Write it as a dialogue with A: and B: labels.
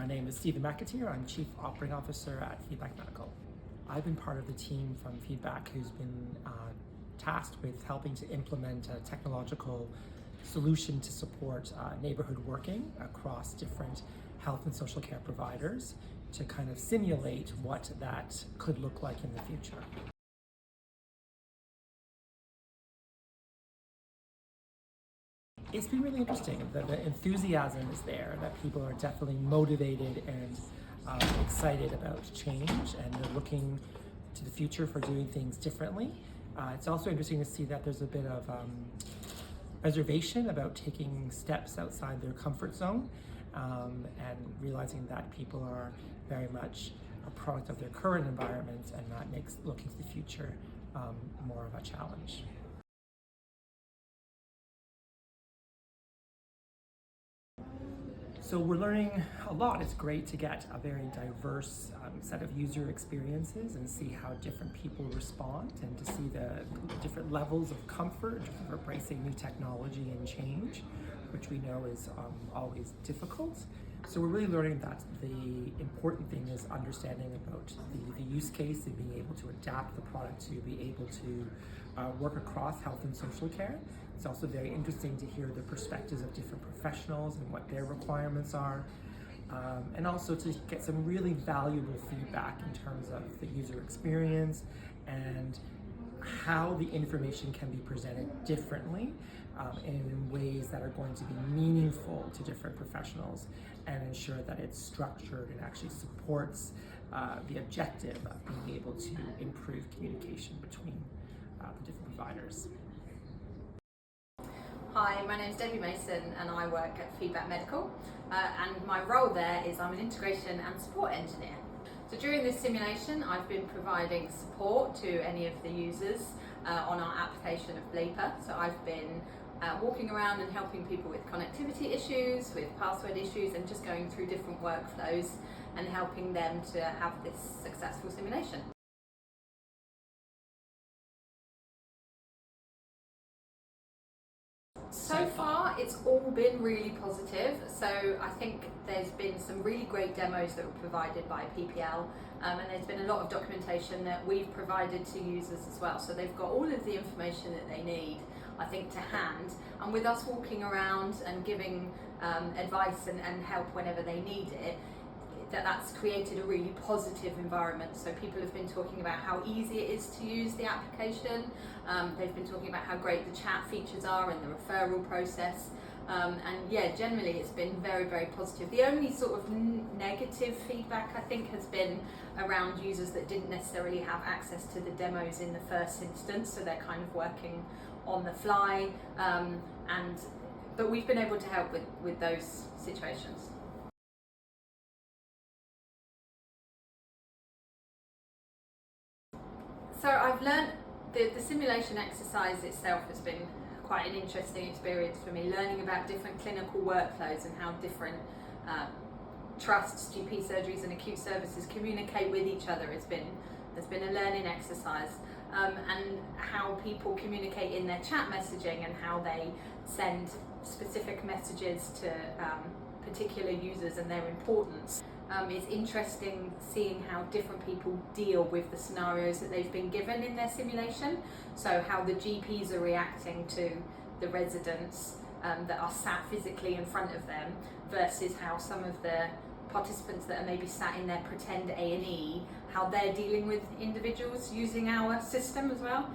A: My name is McAteer. I'm Chief Operating Officer at Feedback Medical. I've been part of the team from Feedback who's been tasked with helping to implement a technological solution to support neighborhood working across different health and social care providers to kind of simulate what that could look like in the future. It's been really interesting. The enthusiasm is there, that people are definitely motivated and excited about change, and they're looking to the future for doing things differently. It's also interesting to see that there's a bit of reservation about taking steps outside their comfort zone and realizing that people are very much a product of their current environments, and that makes looking to the future more of a challenge. So we're learning a lot. It's great to get a very diverse set of user experiences and see how different people respond, and to see the different levels of comfort of embracing new technology and change, which we know is always difficult. So we're really learning that the important thing is understanding about the use case and being able to adapt the product to be able to work across health and social care. It's also very interesting to hear the perspectives of different professionals and what their requirements are, and also to get some really valuable feedback in terms of the user experience and how the information can be presented differently and in ways that are going to be meaningful to different professionals, and ensure that it's structured and actually supports the objective of being able to improve communication between the different providers.
B: Hi, my name is Debbie Mason and I work at Feedback Medical, and my role there is I'm an integration and support engineer. So during this simulation I've been providing support to any of the users on our application of Bleeper. So I've been walking around and helping people with connectivity issues, with password issues, and just going through different workflows and helping them to have this successful simulation. So far, it's all been really positive. So I think there's been some really great demos that were provided by PPL, and there's been a lot of documentation that we've provided to users as well. So they've got all of the information that they need, I think, to hand. And with us walking around and giving advice and help whenever they need it, that's created a really positive environment. So people have been talking about how easy it is to use the application. They've been talking about how great the chat features are and the referral process. And yeah, generally it's been very, very positive. The only sort of negative feedback I think has been around users that didn't necessarily have access to the demos in the first instance, so they're kind of working on the fly. But we've been able to help with those situations. So I've learned the simulation exercise itself has been quite an interesting experience for me, learning about different clinical workflows and how different trusts, GP surgeries and acute services communicate with each other has been a learning exercise, and how people communicate in their chat messaging and how they send specific messages to particular users and their importance. It's interesting seeing how different people deal with the scenarios that they've been given in their simulation. So how the GPs are reacting to the residents that are sat physically in front of them, versus how some of the participants that are maybe sat in their pretend A&E, how they're dealing with individuals using our system as well.